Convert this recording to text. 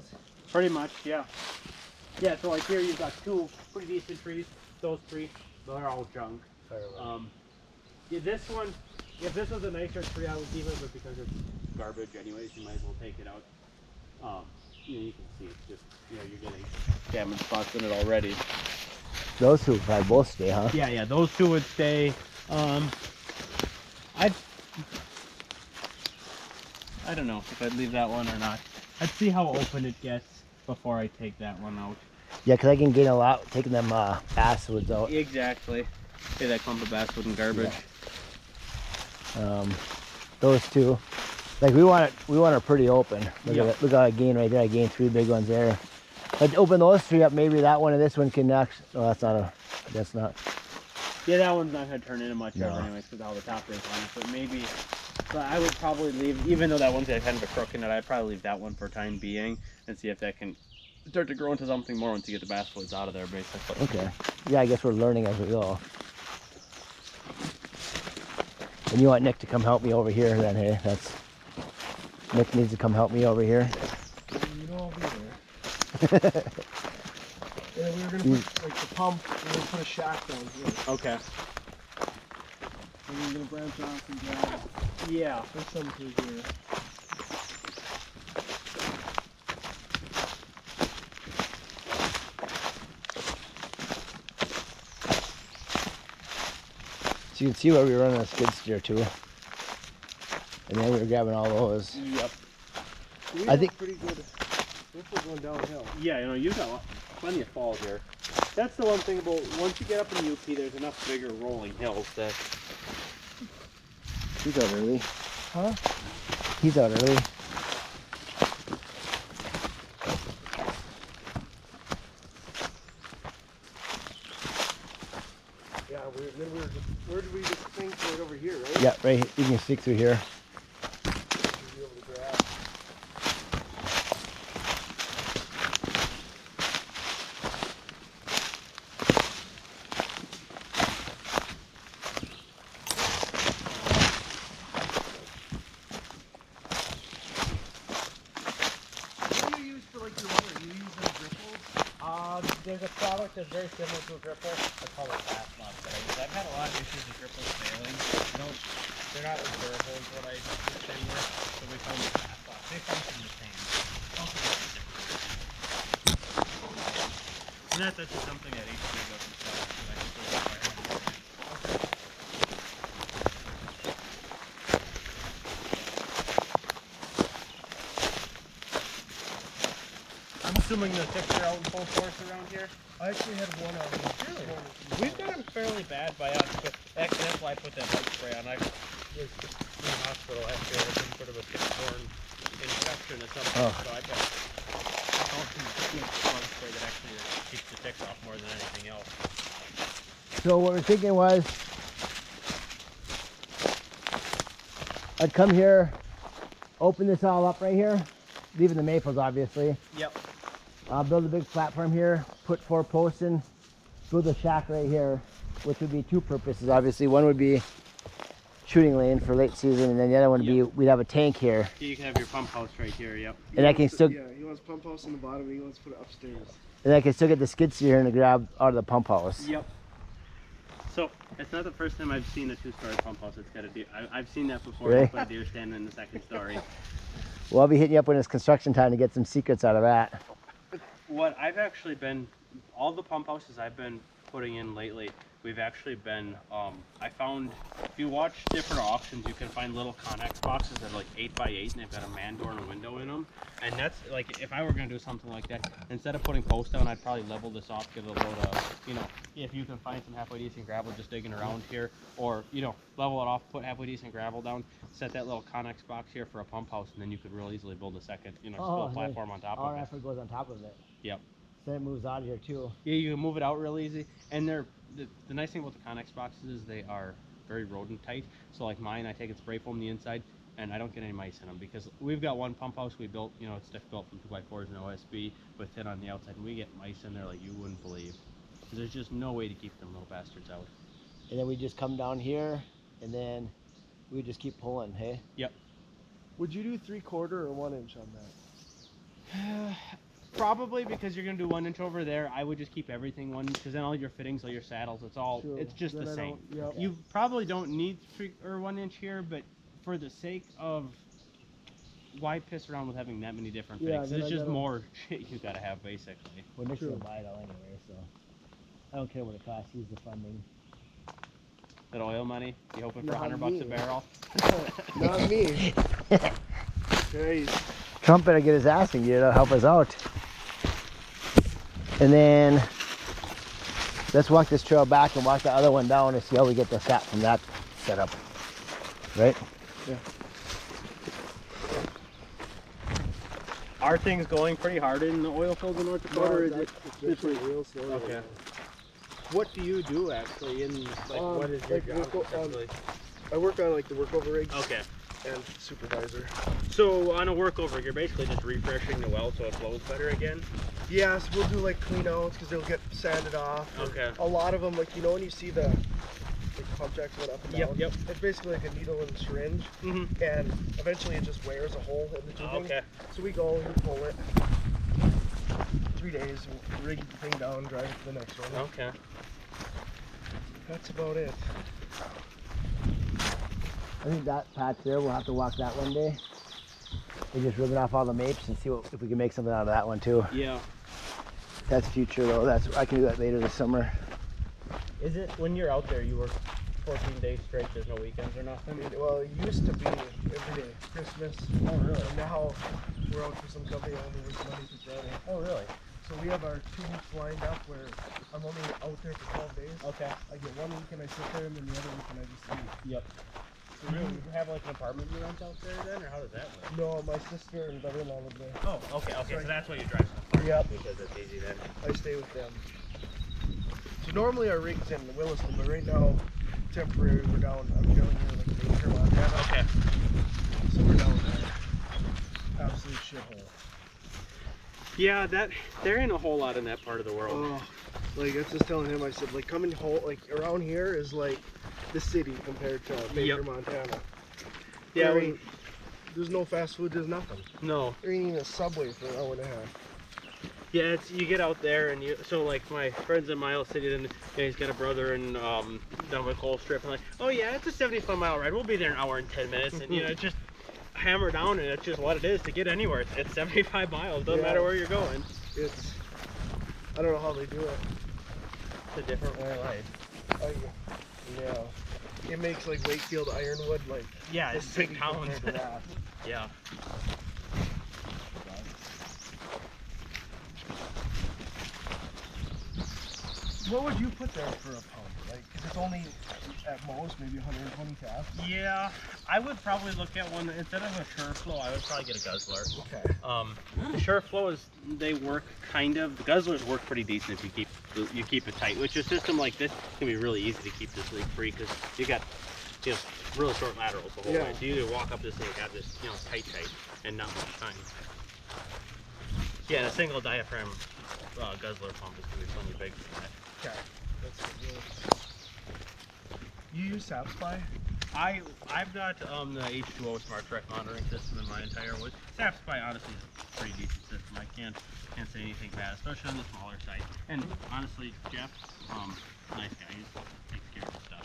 hills? Pretty much, yeah. Yeah, so like here you've got two pretty decent trees. Those three, they're all junk. Yeah, this one, if this was a nicer tree, I would keep it, but because it's garbage anyways, you might as well take it out. You can see it's just, you're getting damage spots in it already. Those two probably both stay, huh? Yeah, those two would stay. I don't know if I'd leave that one or not. I'd see how open it gets before I take that one out. Yeah, because I can gain a lot taking them basswoods out. Exactly. See that clump of basswood and garbage. Yeah. Those two, like we want it pretty open. Look at I gained right there. I gained 3 big ones there. Let's open those 3 up. Maybe that one and this one can actually. Oh, that's not. Yeah, that one's not gonna turn into much ever anyways because how the top is on it. But maybe. But I would probably leave, even though that one's got kind of a crook in it, I'd probably leave that one for time being and see if that can start to grow into something more once you get the basswoods out of there, basically. Okay. Yeah, I guess we're learning as we go. And you want Nick to come help me over here then, hey? Nick needs to come help me over here. You know I'll be there. Yeah, we were gonna put like the pump, we were gonna put a shack down here. Okay. And we were gonna branch off and grab. Yeah. There's some through here. So you can see where we were running a skid steer too. And then we were grabbing all those. Yep. I think pretty good. If we're going downhill. Yeah, you've got plenty of falls here. That's the one thing about once you get up in the UP, there's enough bigger rolling hills that. He's out early. Huh? He's out early. Yeah, where did we just think right over here, right? Yeah, right here. You can stick through here. Should be able to grab. What do you use for like your water? Do you use them dripples? There's a product that's very similar to a gripple. I call it Fastlock that I use. I've had a lot of issues with gripples failing. They're not as durable as what I used to with, so we found the Fastlock. They function the same. And that's just something that HP doesn't sell. So I have to I'm assuming the ticks are out in full force around here. I actually had one out here. Really? We've got them fairly bad by us, but actually that's why I put that bug spray on. I was in the hospital last year with some sort of a tick-borne infection or something, so I found some bug spray that actually keeps the ticks off more than anything else. So what we're thinking was, I'd come here, open this all up right here, leaving the maples obviously. Yep. Build a big platform here, put 4 posts in, build a shack right here, which would be 2 purposes obviously. One would be shooting lane for late season, and then the other one would be we'd have a tank here. You can have your pump house right here, yep. And I can still he wants pump house in the bottom, and he wants to put it upstairs. and I can still get the skid steer here and grab out of the pump house. Yep. So it's not the first time I've seen a 2-story pump house. It's got a deer. I've seen that before. Really? Put a deer standing in the 2nd story. Well, I'll be hitting you up when it's construction time to get some secrets out of that. What I've actually been, all the pump houses I've been putting in lately, we've actually been, I found, if you watch different auctions, you can find little Connex boxes that are like 8x8 and they've got a man door and a window in them. And that's like, if I were going to do something like that, instead of putting posts down, I'd probably level this off, give it a load of, if you can find some halfway decent gravel just digging around here, or, level it off, put halfway decent gravel down, set that little Connex box here for a pump house, and then you could real easily build a second, just build a platform on top all of our it. effort goes on top of it. Yep. Then it moves out of here too. Yeah, you can move it out real easy, and the nice thing about the Connex boxes is they are very rodent tight. So like mine, I take and spray foam the inside, and I don't get any mice in them because we've got one pump house we built, it's stiff built from 2x4s and OSB with tin on the outside, and we get mice in there like you wouldn't believe. There's just no way to keep them little bastards out. And then we just come down here, and then we just keep pulling, hey? Yep. Would you do 3/4 or 1 inch on that? Probably because you're gonna do 1 inch over there. I would just keep everything one, because then all your fittings, all your saddles, True. it's just Then the I same. don't- yep. You probably don't need 3 or 1 inch here, but for the sake of why piss around with having that many different Yeah, fittings? then It's I just gotta- more shit you gotta have basically. Well, Nick's gonna True. buy it all anyway, so I don't care what it costs. Use the funding. That oil money, you hoping for Not $100 a me. barrel? Not me. Hey, Trump better get his ass in gear to help us out. And then let's walk this trail back and walk the other one down and see how we get the sap from that setup. Right? Are things going pretty hard in the oil fields in North Dakota, or is it? it's just real slow. Okay. What do you do actually in, like, what is your like job specifically? I work on like the workover rigs Okay. and supervisor. So on a workover, you're basically just refreshing the well so it flows better again? Yeah, so we'll do like clean outs because they'll get sanded off. Okay. A lot of them, like, you know, when you see the pump jacks going up and down. Yep. It's basically like a needle and syringe, Mm-hmm. and eventually it just wears a hole in the tubing. Okay. So we go and we pull it. 3 days, we'll rig the thing down, drive it to the next one. Okay. That's about it. I think that patch there, we'll have to walk that one day. We're just ripping off all the mapes and see if we can make something out of that one too. Yeah. That's future though. I can do that later this summer. Is it, when you're out there, you work 14 days straight, there's no weekends or nothing? Well, it used to be every day, Christmas. Oh, really? And now we're out for some company only works Monday through Friday. Oh, really? So we have our 2 weeks lined up where I'm only out there for 12 days. Okay. I get 1 week and I sit there, and then the other week and I just leave. Yep. So you have like an apartment you rent out there then, or how does that work? No, my sister and brother-in-law live there. Oh, okay, okay, Sorry. so that's why you drive so far. Yep. Because it's easy then. I stay with them. So normally our rig's in Williston, but right now, temporary, we're down. I'm down here like in Baker, Montana. Okay. So we're down there. Absolute shithole. Yeah, there ain't a whole lot in that part of the world. Oh, like I was just telling him, I said, like coming home, like around here is like the city compared to Baker, Yep. Montana. Yeah, There ain't- there's no fast food, there's nothing. no. There ain't even a Subway for an hour and a half. Yeah, it's, you get out there and so like my friends in Miles City, then he's got a brother in down by Coal Strip, and like, oh yeah, it's a 75-mile ride. We'll be there in an hour and 10 minutes, and it's just hammer down, and it's just what it is to get anywhere. It's 75 miles, doesn't Yeah. matter where you're going. It's, I don't know how they do it. It's a different way of life. Yeah. It makes like Wakefield, Ironwood, like Yeah, the it's big city towns. compared to that. Yeah. What would you put there for a pump? Like, 'cause it's only at most maybe 120 taps. Yeah, I would probably look at one instead of a SureFlow. I would probably get a Guzzler. Okay. The SureFlow they work kind of. The Guzzlers work pretty decent if you keep it tight. Which a system like this can be really easy to keep this leak free because you got really short laterals the whole Yeah. way. So you either walk up this thing, have this tight, and not much time. Yeah, a single diaphragm Guzzler pump is gonna be plenty big for that. Okay. That's good. You use SapSpy? I've got the H2O Smart Track monitoring system in my entire wood. SapSpy honestly is a pretty decent system. I can't say anything bad, especially on the smaller side. And honestly, Jeff, nice guy. He takes care of his stuff.